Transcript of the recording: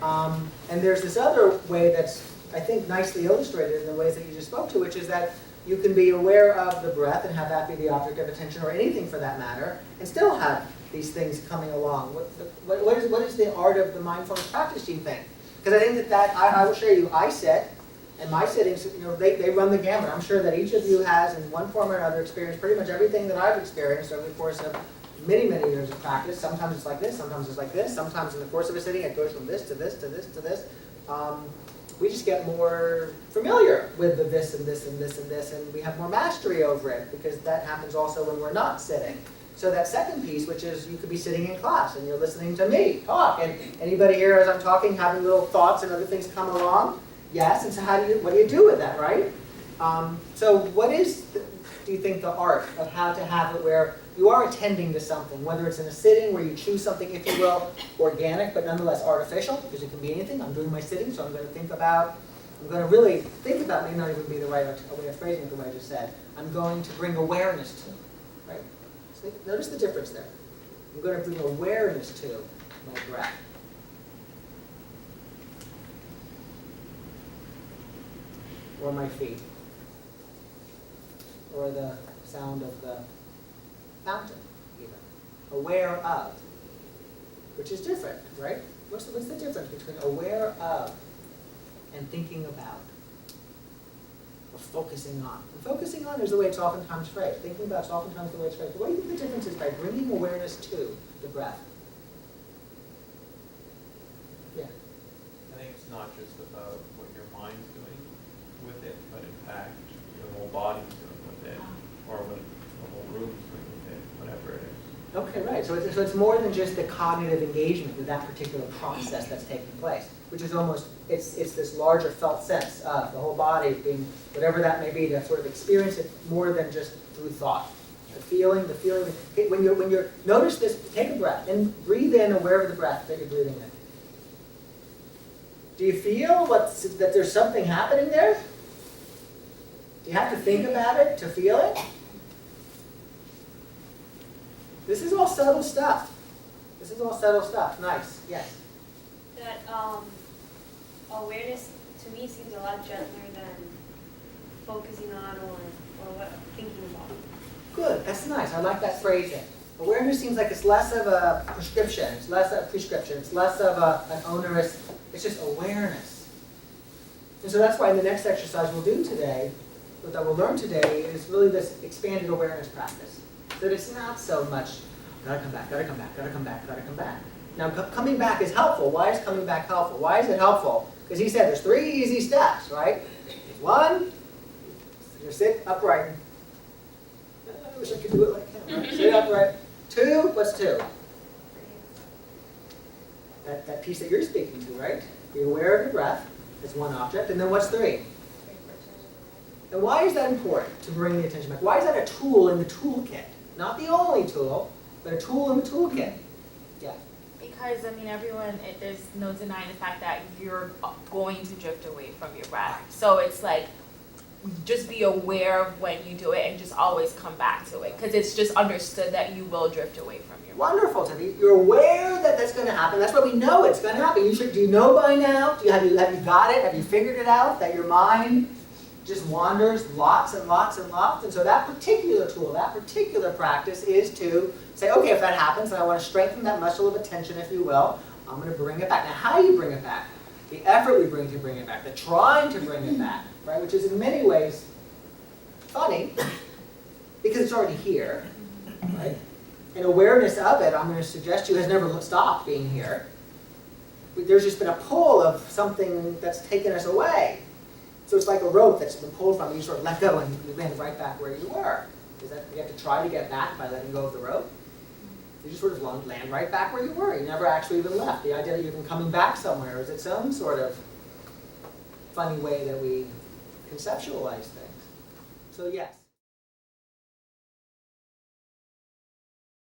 And there's this other way that's, I think, nicely illustrated in the ways that you just spoke to, which is that you can be aware of the breath and have that be the object of attention, or anything for that matter, and still have these things coming along. What is the art of the mindfulness practice, do you think? Because I think that I will show you, I sit, and my sittings, they run the gamut. I'm sure that each of you has, in one form or another, experienced pretty much everything that I've experienced over the course of many, many years of practice. Sometimes it's like this, sometimes it's like this, sometimes in the course of a sitting it goes from this to this to this to this. We just get more familiar with the this and this and this and this, and we have more mastery over it, because that happens also when we're not sitting. So that second piece, which is you could be sitting in class and you're listening to me talk, and anybody here as I'm talking having little thoughts and other things come along? Yes, and so what do you do with that, right? So what is, do you think, the art of how to have it where you are attending to something, whether it's in a sitting where you choose something, if you will, organic but nonetheless artificial, because it can be anything. I'm doing my sitting, so I'm going to really think about, may not even be the right way of phrasing it the way I just said. I'm going to bring awareness to, right? So notice the difference there. I'm going to bring awareness to my breath. Or my feet. Or the sound of the fountain, even. Aware of. Which is different, right? What's the difference between aware of and thinking about? Or focusing on. And focusing on is the way it's oftentimes phrased. Thinking about is oftentimes the way it's phrased. What do you think the difference is by bringing awareness to the breath? Yeah. I think it's not just about what your mind's doing with it, but in fact, your whole body's doing with it, or what the whole room's doing with it, whatever it is. Okay, right. So it's more than just the cognitive engagement with that particular process that's taking place, which is almost, it's this larger felt sense of the whole body being, whatever that may be, to sort of experience it more than just through thought. The feeling, when you're, notice this, take a breath, and breathe in aware of the breath that you're breathing in. Do you feel that there's something happening there? Do you have to think about it to feel it? This is all subtle stuff. This is all subtle stuff. Nice. Yes? That awareness to me seems a lot gentler than focusing on or what thinking about. Good. That's nice. I like that phrasing. Awareness seems like it's less of a prescription. It's less of a prescription. It's less of an onerous. It's just awareness. And so that's why the next exercise we'll do today, what that we'll learn today, is really this expanded awareness practice. That it's not so much, gotta come back, gotta come back, gotta come back, gotta come back. Now, coming back is helpful. Why is coming back helpful? Why is it helpful? Because he said there's 3 easy steps, right? 1, you sit upright. I wish I could do it like him. Right? Sit upright. 2, what's 2? That piece that you're speaking to, right? Be aware of your breath. That's one object. And then what's 3? And why is that important to bring the attention back? Why is that a tool in the toolkit? Not the only tool, but a tool in the toolkit. Yeah. Because, I mean, there's no denying the fact that you're going to drift away from your breath. So it's like, just be aware of when you do it and just always come back to it. Because it's just understood that you will drift away from your breath. Wonderful, Tiffany. You're aware that that's going to happen. That's why we know it's going to happen. Do you know by now? Have you got it? Have you figured it out? That your mind just wanders lots and lots and lots. And so that particular tool, that particular practice is to say, okay, if that happens, and I want to strengthen that muscle of attention, if you will, I'm going to bring it back. Now, how do you bring it back? The effort we bring to bring it back, the trying to bring it back, right? Which is in many ways funny, because it's already here, right? And awareness of it, I'm going to suggest to you, has never stopped being here. There's just been a pull of something that's taken us away. So it's like a rope that's been pulled from you, you sort of let go and you land right back where you were. Is that you have to try to get back by letting go of the rope? You just sort of land right back where you were. You never actually even left. The idea that you're even coming back somewhere is its own sort of funny way that we conceptualize things. So yes.